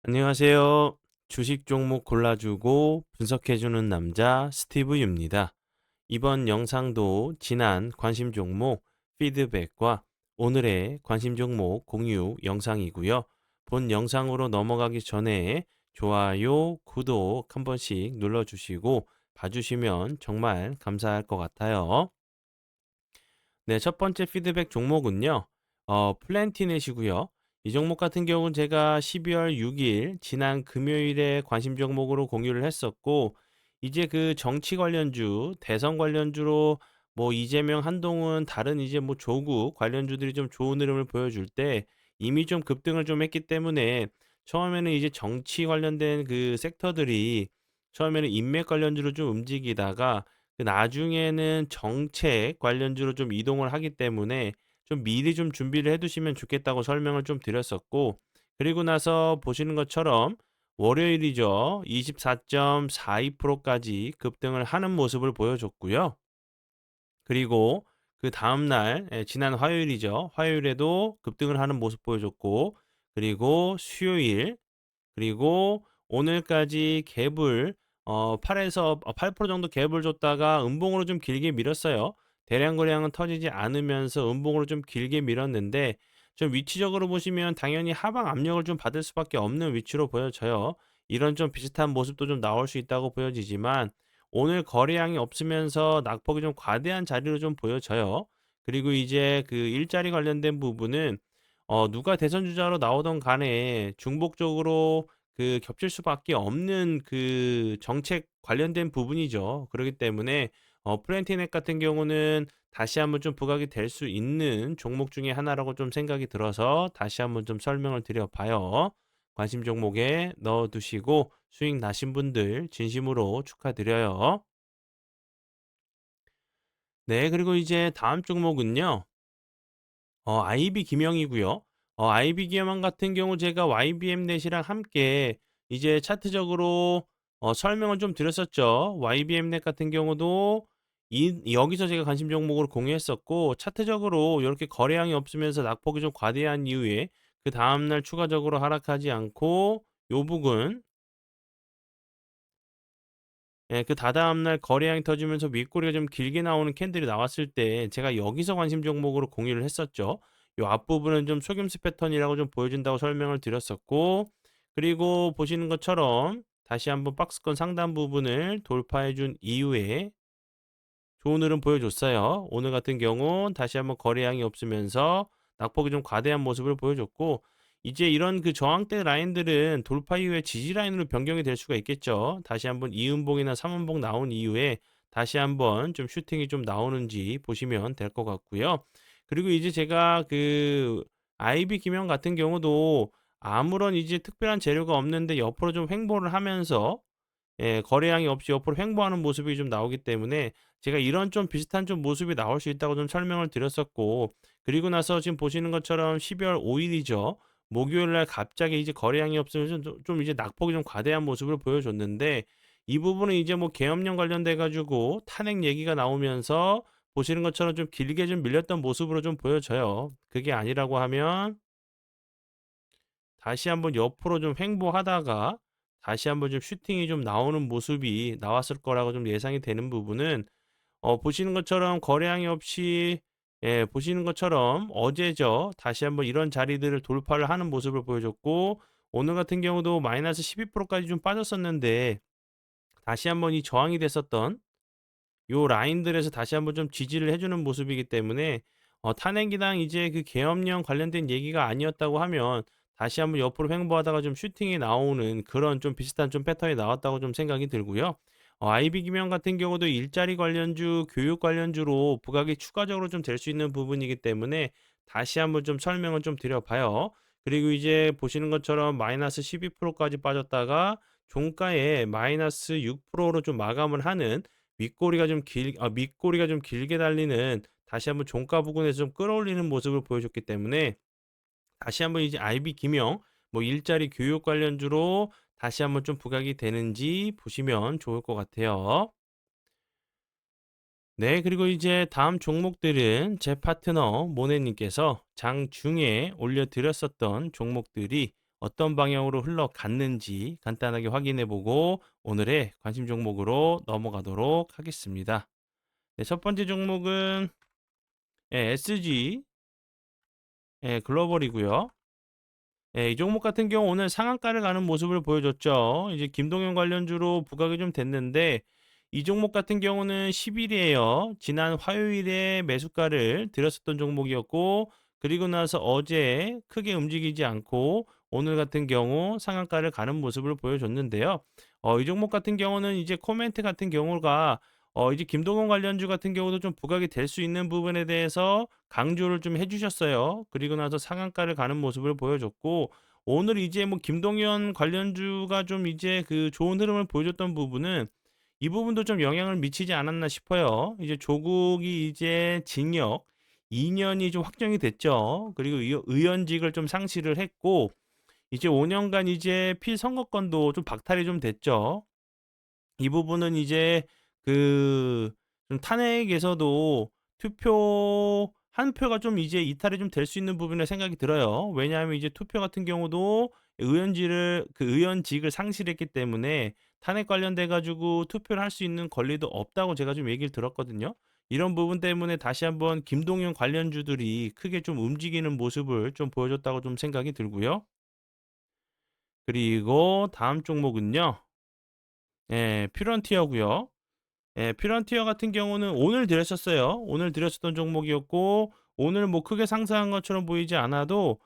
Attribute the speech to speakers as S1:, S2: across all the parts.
S1: 안녕하세요. 주식 종목 골라주고 분석해주는 남자 스티브 유입니다. 이번 영상도 지난 관심 종목 피드백과 오늘의 관심 종목 공유 영상이고요. 본 영상으로 넘어가기 전에 좋아요, 구독 한 번씩 눌러주시고 봐주시면 정말 감사할 것 같아요. 네, 첫 번째 피드백 종목은요. 플랜티넷이고요. 이 종목 같은 경우는 제가 12월 6일 지난 금요일에 관심 종목으로 공유를 했었고 이제 그 정치 관련주, 대선 관련주로 뭐 이재명, 한동훈 다른 이제 뭐 조국 관련주들이 좀 좋은 흐름을 보여줄 때 이미 좀 급등을 좀 했기 때문에 처음에는 이제 정치 관련된 그 섹터들이 처음에는 인맥 관련주로 좀 움직이다가 그 나중에는 정책 관련주로 좀 이동을 하기 때문에 좀 미리 좀 준비를 해 두시면 좋겠다고 설명을 좀 드렸었고 그리고 나서 보시는 것처럼 월요일이죠. 24.42% 까지 급등을 하는 모습을 보여줬고요. 그리고 그다음 날 지난 화요일이죠. 화요일에도 급등을 하는 모습 보여줬고 그리고 수요일 그리고 오늘까지 갭을 8에서 8% 정도 갭을 줬다가 음봉으로 좀 길게 밀었어요. 대량 거래량은 터지지 않으면서 음봉으로 좀 길게 밀었는데 좀 위치적으로 보시면 당연히 하방 압력을 좀 받을 수밖에 없는 위치로 보여져요. 이런 좀 비슷한 모습도 좀 나올 수 있다고 보여지지만 오늘 거래량이 없으면서 낙폭이 좀 과대한 자리로 좀 보여져요. 그리고 이제 그 일자리 관련된 부분은 누가 대선 주자로 나오던 간에 중복적으로 그 겹칠 수밖에 없는 그 정책 관련된 부분이죠. 그렇기 때문에 프렌티넥 같은 경우는 다시 한번 좀 부각이 될 수 있는 종목 중에 하나라고 좀 생각이 들어서 다시 한번 좀 설명을 드려 봐요. 관심 종목에 넣어 두시고 수익 나신 분들 진심으로 축하드려요. 네, 그리고 이제 다음 종목은요. IB 김영이고요. IB 김영 같은 경우 제가 YBM 넷이랑 함께 이제 차트적으로 설명을 좀 드렸었죠. YBM 넷 같은 경우도 여기서 제가 관심 종목으로 공유했었고 차트적으로 이렇게 거래량이 없으면서 낙폭이 좀 과대한 이후에 그 다음 날 추가적으로 하락하지 않고 요 부근 예, 그 다다음 날 거래량이 터지면서 윗꼬리가 좀 길게 나오는 캔들이 나왔을 때 제가 여기서 관심 종목으로 공유를 했었죠. 요 앞부분은 좀 속임수 패턴이라고 좀 보여준다고 설명을 드렸었고 그리고 보시는 것처럼 다시 한번 박스권 상단 부분을 돌파해 준 이후에 좋은 흐름 보여줬어요. 오늘 같은 경우 다시 한번 거래량이 없으면서 낙폭이 좀 과대한 모습을 보여줬고 이제 이런 그 저항대 라인들은 돌파 이후에 지지 라인으로 변경이 될 수가 있겠죠. 다시 한번 이음봉이나 삼음봉 나온 이후에 다시 한번 좀 슈팅이 좀 나오는지 보시면 될 것 같고요. 그리고 이제 제가 그 IB 김형 같은 경우도 아무런 이제 특별한 재료가 없는데 옆으로 좀 횡보를 하면서 예, 거래량이 없이 옆으로 횡보하는 모습이 좀 나오기 때문에 제가 이런 좀 비슷한 좀 모습이 나올 수 있다고 좀 설명을 드렸었고 그리고 나서 지금 보시는 것처럼 12월 5일이죠. 목요일 날 갑자기 이제 거래량이 없으면서 좀 이제 낙폭이 좀 과대한 모습을 보여줬는데 이 부분은 이제 뭐 계엄령 관련돼 가지고 탄핵 얘기가 나오면서 보시는 것처럼 좀 길게 좀 밀렸던 모습으로 좀 보여져요. 그게 아니라고 하면 다시 한번 옆으로 좀 횡보하다가 다시 한번 좀 슈팅이 좀 나오는 모습이 나왔을 거라고 좀 예상이 되는 부분은 보시는 것처럼 거래량이 없이 예, 보시는 것처럼 어제죠. 다시 한번 이런 자리들을 돌파를 하는 모습을 보여줬고 오늘 같은 경우도 마이너스 12%까지 좀 빠졌었는데 다시 한번 이 저항이 됐었던 요 라인들에서 다시 한번 좀 지지를 해 주는 모습이기 때문에 탄핵이랑 이제 그 계엄령 관련된 얘기가 아니었다고 하면 다시 한번 옆으로 횡보하다가 좀 슈팅이 나오는 그런 좀 비슷한 좀 패턴이 나왔다고 좀 생각이 들고요. IB 김형 같은 경우도 일자리 관련주, 교육 관련주로 부각이 추가적으로 좀 될 수 있는 부분이기 때문에 다시 한번 좀 설명을 좀 드려 봐요. 그리고 이제 보시는 것처럼 마이너스 12%까지 빠졌다가 종가에 마이너스 6%로 좀 마감을 하는 밑꼬리가 좀 길게 달리는 다시 한번 종가 부근에서 좀 끌어올리는 모습을 보여줬기 때문에 다시 한번 이제 IB 김형 뭐 일자리 교육 관련주로 다시 한번 좀 부각이 되는지 보시면 좋을 것 같아요. 네, 그리고 이제 다음 종목들은 제 파트너 모네님께서 장중에 올려드렸었던 종목들이 어떤 방향으로 흘러갔는지 간단하게 확인해 보고 오늘의 관심 종목으로 넘어가도록 하겠습니다. 네, 첫 번째 종목은 SG 글로벌이고요. 이 종목 같은 경우 오늘 상한가를 가는 모습을 보여줬죠. 이제 김동연 관련주로 부각이 좀 됐는데 이 종목 같은 경우는 10일이에요. 지난 화요일에 매수가를 들였었던 종목이었고 그리고 나서 어제 크게 움직이지 않고 오늘 같은 경우 상한가를 가는 모습을 보여줬는데요. 이 종목 같은 경우는 이제 코멘트 같은 경우가 이제 김동원 관련주 같은 경우도 좀 부각이 될 수 있는 부분에 대해서 강조를 좀 해주셨어요. 그리고 나서 상한가를 가는 모습을 보여줬고, 오늘 이제 뭐 김동연 관련주가 좀 이제 그 좋은 흐름을 보여줬던 부분은 이 부분도 좀 영향을 미치지 않았나 싶어요. 이제 조국이 이제 징역 2년이 좀 확정이 됐죠. 그리고 의원직을 좀 상실을 했고, 이제 5년간 이제 피선거권도 좀 박탈이 좀 됐죠. 이 부분은 이제 그 좀 탄핵에서도 투표 한 표가 좀 이제 이탈이 좀 될 수 있는 부분이라 생각이 들어요. 왜냐하면 이제 투표 같은 경우도 의원직을 상실했기 때문에 탄핵 관련돼 가지고 투표를 할 수 있는 권리도 없다고 제가 좀 얘기를 들었거든요. 이런 부분 때문에 다시 한번 김동연 관련주들이 크게 좀 움직이는 모습을 좀 보여줬다고 좀 생각이 들고요. 그리고 다음 종목은요. 퓨런티어고요. 퓨런티어 같은 경우는 오늘 드렸었어요. 오늘 드렸었던 종목이었고 오늘 뭐 크게 상승한 것처럼 보이지 않아도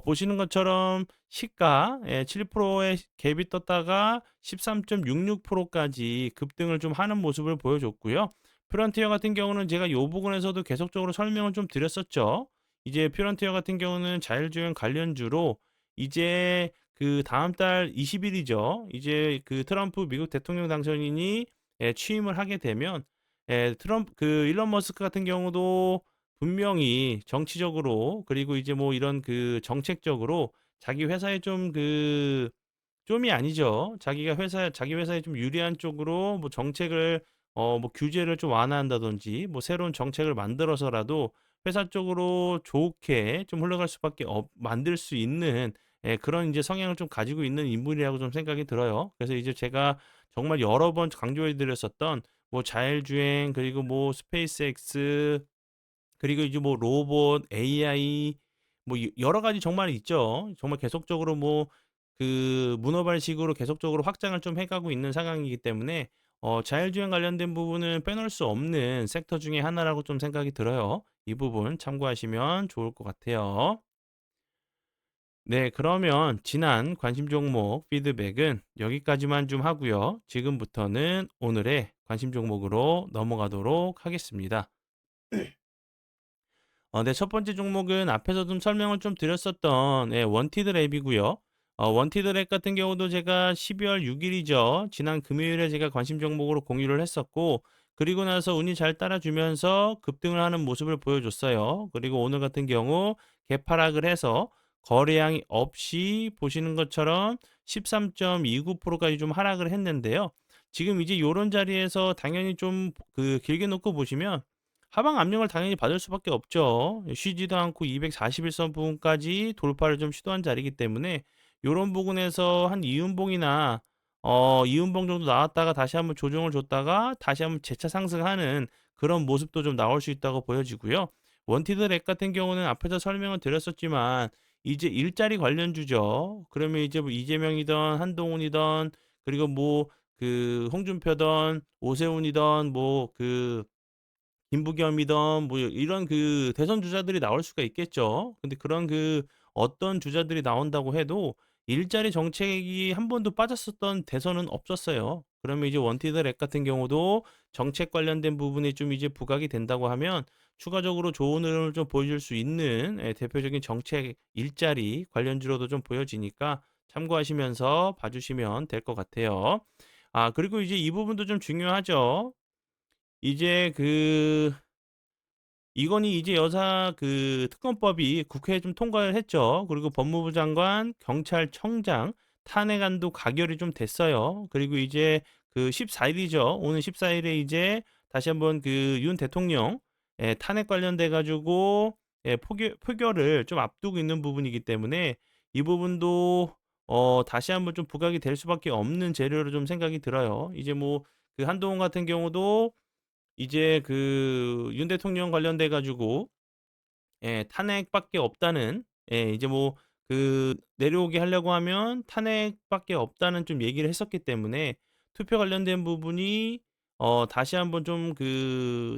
S1: 보시는 것처럼 시가 7%의 갭이 떴다가 13.66%까지 급등을 좀 하는 모습을 보여줬고요. 퓨런티어 같은 경우는 제가 요 부분에서도 계속적으로 설명을 좀 드렸었죠. 이제 퓨런티어 같은 경우는 자율주행 관련주로 이제 그 다음 달 20일이죠. 이제 그 트럼프 미국 대통령 당선인이 취임을 하게 되면 일론 머스크 같은 경우도 분명히 정치적으로 그리고 이제 뭐 이런 그 정책적으로 자기 회사에 좀 좀이 아니죠. 자기 회사에 좀 유리한 쪽으로 뭐 정책을 뭐 규제를 좀 완화한다든지 뭐 새로운 정책을 만들어서라도 회사 쪽으로 좋게 좀 흘러갈 수밖에 만들 수 있는 그런 이제 성향을 좀 가지고 있는 인물이라고 좀 생각이 들어요. 그래서 이제 제가 정말 여러 번 강조해 드렸었던 뭐 자율주행 그리고 뭐 스페이스X 그리고 이제 뭐 로봇, AI 뭐 여러 가지 정말 있죠. 정말 계속적으로 뭐 문어발식으로 계속적으로 확장을 좀 해가고 있는 상황이기 때문에 자율주행 관련된 부분은 빼놓을 수 없는 섹터 중에 하나라고 좀 생각이 들어요. 이 부분 참고하시면 좋을 것 같아요. 네, 그러면 지난 관심 종목 피드백은 여기까지만 좀 하고요. 지금부터는 오늘의 관심 종목으로 넘어가도록 하겠습니다. 네, 첫 번째 종목은 앞에서 좀 설명을 좀 드렸었던 원티드 랩이고요. 원티드 랩 같은 경우도 제가 12월 6일이죠. 지난 금요일에 제가 관심 종목으로 공유를 했었고, 그리고 나서 운이 잘 따라주면서 급등을 하는 모습을 보여줬어요. 그리고 오늘 같은 경우 개파락을 해서 거래량이 없이 보시는 것처럼 13.29%까지 좀 하락을 했는데요. 지금 이제 요런 자리에서 당연히 좀 길게 놓고 보시면 하방 압력을 당연히 받을 수밖에 없죠. 쉬지도 않고 241선 부분까지 돌파를 좀 시도한 자리이기 때문에 요런 부분에서 한 이음봉이나 이음봉 정도 나왔다가 다시 한번 조정을 줬다가 다시 한번 재차 상승하는 그런 모습도 좀 나올 수 있다고 보여지고요. 원티드 렉 같은 경우는 앞에서 설명을 드렸었지만 이제 일자리 관련주죠. 그러면 이제 뭐 이재명이든 한동훈이든 그리고 뭐 홍준표든 오세훈이든 김부겸이든 뭐 이런 대선 주자들이 나올 수가 있겠죠. 근데 그런 어떤 주자들이 나온다고 해도 일자리 정책이 한 번도 빠졌었던 대선은 없었어요. 그러면 이제 원티드 렉 같은 경우도 정책 관련된 부분이 좀 이제 부각이 된다고 하면 추가적으로 좋은 흐름을 좀 보여줄 수 있는 대표적인 정책 일자리 관련주로도 좀 보여지니까 참고하시면서 봐주시면 될 것 같아요. 그리고 이제 이 부분도 좀 중요하죠. 이제 이건희 이제 여사 특검법이 국회에 좀 통과를 했죠. 그리고 법무부 장관, 경찰청장 탄핵안도 가결이 좀 됐어요. 그리고 이제 14일이죠. 오늘 14일에 이제 다시 한번 윤 대통령 탄핵 관련돼 가지고 표결을 좀 앞두고 있는 부분이기 때문에 이 부분도 다시 한번 좀 부각이 될 수밖에 없는 재료로 좀 생각이 들어요. 이제 뭐 그 한동훈 같은 경우도 이제 그 윤 대통령 관련돼 가지고 예 탄핵밖에 없다는, 예 이제 뭐 그 내려오게 하려고 하면 탄핵밖에 없다는 좀 얘기를 했었기 때문에 투표 관련된 부분이 다시 한번 좀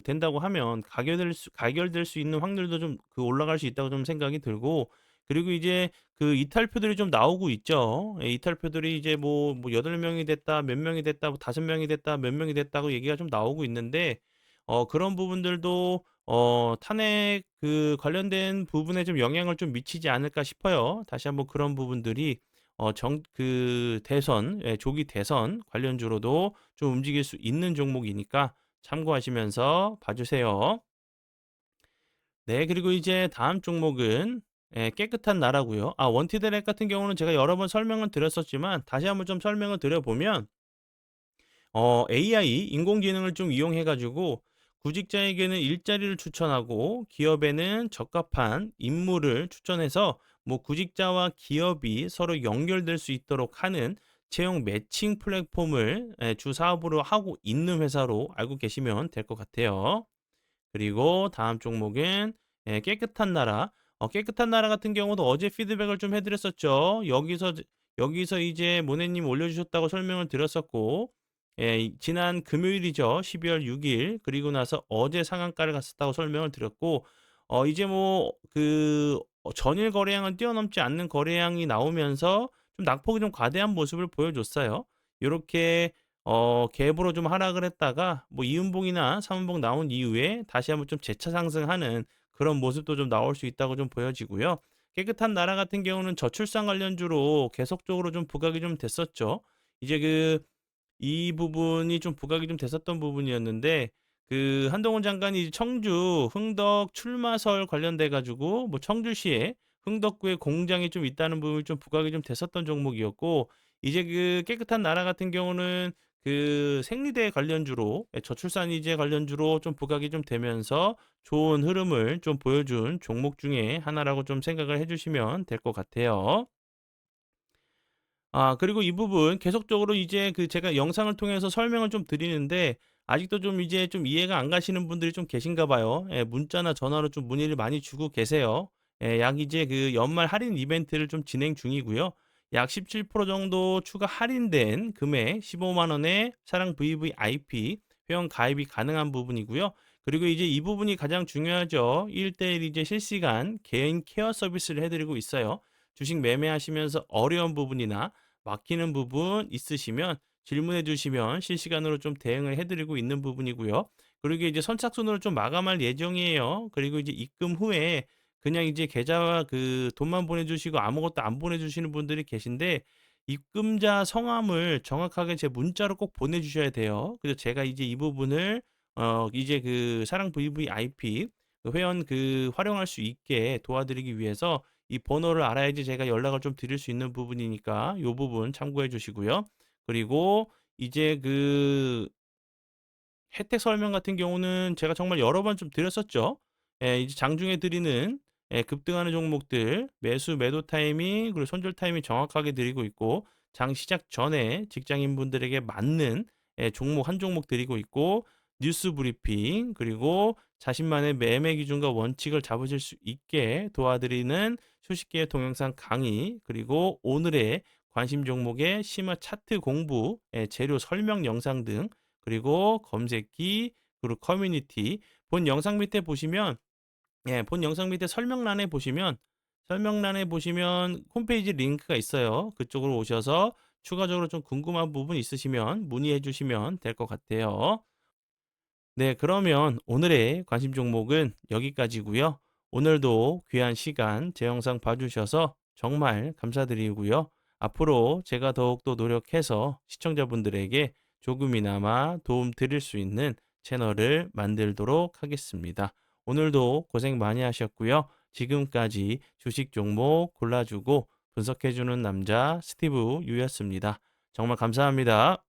S1: 된다고 하면 가결될 수 있는 확률도 좀 올라갈 수 있다고 좀 생각이 들고, 그리고 이제 그 이탈표들이 좀 나오고 있죠. 예 이탈표들이 이제 뭐 8 명이 됐다, 몇 명이 됐다, 뭐 5 명이 됐다, 몇 명이 됐다고 얘기가 좀 나오고 있는데, 그런 부분들도 탄핵 관련된 부분에 좀 영향을 좀 미치지 않을까 싶어요. 다시 한번 그런 부분들이 대선, 예 조기 대선 관련주로도 좀 움직일 수 있는 종목이니까 참고하시면서 봐 주세요. 네, 그리고 이제 다음 종목은 예 깨끗한 나라고요. 원티드랙 같은 경우는 제가 여러 번 설명을 드렸었지만 다시 한번 좀 설명을 드려 보면, AI 인공지능을 좀 이용해 가지고 구직자에게는 일자리를 추천하고 기업에는 적합한 인물을 추천해서 뭐 구직자와 기업이 서로 연결될 수 있도록 하는 채용 매칭 플랫폼을 주 사업으로 하고 있는 회사로 알고 계시면 될 것 같아요. 그리고 다음 종목은 깨끗한 나라. 깨끗한 나라 같은 경우도 어제 피드백을 좀 해 드렸었죠. 여기서 이제 모네님 올려주셨다고 설명을 드렸었고, 지난 금요일이죠. 12월 6일. 그리고 나서 어제 상한가를 갔었다고 설명을 드렸고, 이제 뭐 전일 거래량은 뛰어넘지 않는 거래량이 나오면서 좀 낙폭이 좀 과대한 모습을 보여줬어요. 요렇게 갭으로 좀 하락을 했다가 뭐 이음봉이나 삼음봉 나온 이후에 다시 한번 좀 재차 상승하는 그런 모습도 좀 나올 수 있다고 좀 보여지고요. 깨끗한 나라 같은 경우는 저출산 관련주로 계속적으로 좀 부각이 좀 됐었죠. 이제 이 부분이 좀 부각이 좀 됐었던 부분이었는데, 한동훈 장관이 이제 청주 흥덕 출마설 관련돼 가지고 뭐 청주시에 흥덕구에 공장이 좀 있다는 부분이 좀 부각이 좀 됐었던 종목이었고, 이제 깨끗한 나라 같은 경우는 생리대 관련주로, 저출산이제 관련주로 좀 부각이 좀 되면서 좋은 흐름을 좀 보여준 종목 중에 하나라고 좀 생각을 해 주시면 될 것 같아요. 그리고 이 부분 계속적으로 이제 제가 영상을 통해서 설명을 좀 드리는데 아직도 좀 이제 좀 이해가 안 가시는 분들이 좀 계신가 봐요. 예, 문자나 전화로 좀 문의를 많이 주고 계세요. 예, 약 이제 연말 할인 이벤트를 좀 진행 중이고요. 약 17% 정도 추가 할인된 금액 15만 원에 사랑 VVIP 회원 가입이 가능한 부분이고요. 그리고 이제 이 부분이 가장 중요하죠. 1대1 이제 실시간 개인 케어 서비스를 해드리고 있어요. 주식 매매하시면서 어려운 부분이나 막히는 부분 있으시면 질문해 주시면 실시간으로 좀 대응을 해 드리고 있는 부분이고요. 그리고 이제 선착순으로 좀 마감할 예정이에요. 그리고 이제 입금 후에 그냥 이제 계좌와 돈만 보내 주시고 아무것도 안 보내 주시는 분들이 계신데, 입금자 성함을 정확하게 제 문자로 꼭 보내 주셔야 돼요. 그래서 제가 이제 이 부분을 이제 사랑 VVIP 회원 활용할 수 있게 도와드리기 위해서 이 번호를 알아야지 제가 연락을 좀 드릴 수 있는 부분이니까 요 부분 참고해 주시고요. 그리고 이제 혜택 설명 같은 경우는 제가 정말 여러 번 좀 드렸었죠. 예, 이제 장중에 드리는 급등하는 종목들 매수 매도 타이밍 그리고 손절 타이밍 정확하게 드리고 있고, 장 시작 전에 직장인분들에게 맞는 종목 한 종목 드리고 있고, 뉴스 브리핑 그리고 자신만의 매매 기준과 원칙을 잡으실 수 있게 도와드리는 수식계의 동영상 강의, 그리고 오늘의 관심 종목의 심화 차트 공부, 재료 설명 영상 등, 그리고 검색기, 그리고 커뮤니티, 본 영상 밑에 보시면, 본 영상 밑에 설명란에 보시면 홈페이지 링크가 있어요. 그쪽으로 오셔서 추가적으로 좀 궁금한 부분 있으시면 문의해 주시면 될 것 같아요. 네, 그러면 오늘의 관심 종목은 여기까지고요. 오늘도 귀한 시간 제 영상 봐주셔서 정말 감사드리고요. 앞으로 제가 더욱더 노력해서 시청자분들에게 조금이나마 도움 드릴 수 있는 채널을 만들도록 하겠습니다. 오늘도 고생 많이 하셨고요. 지금까지 주식 종목 골라주고 분석해주는 남자 스티브 유였습니다. 정말 감사합니다.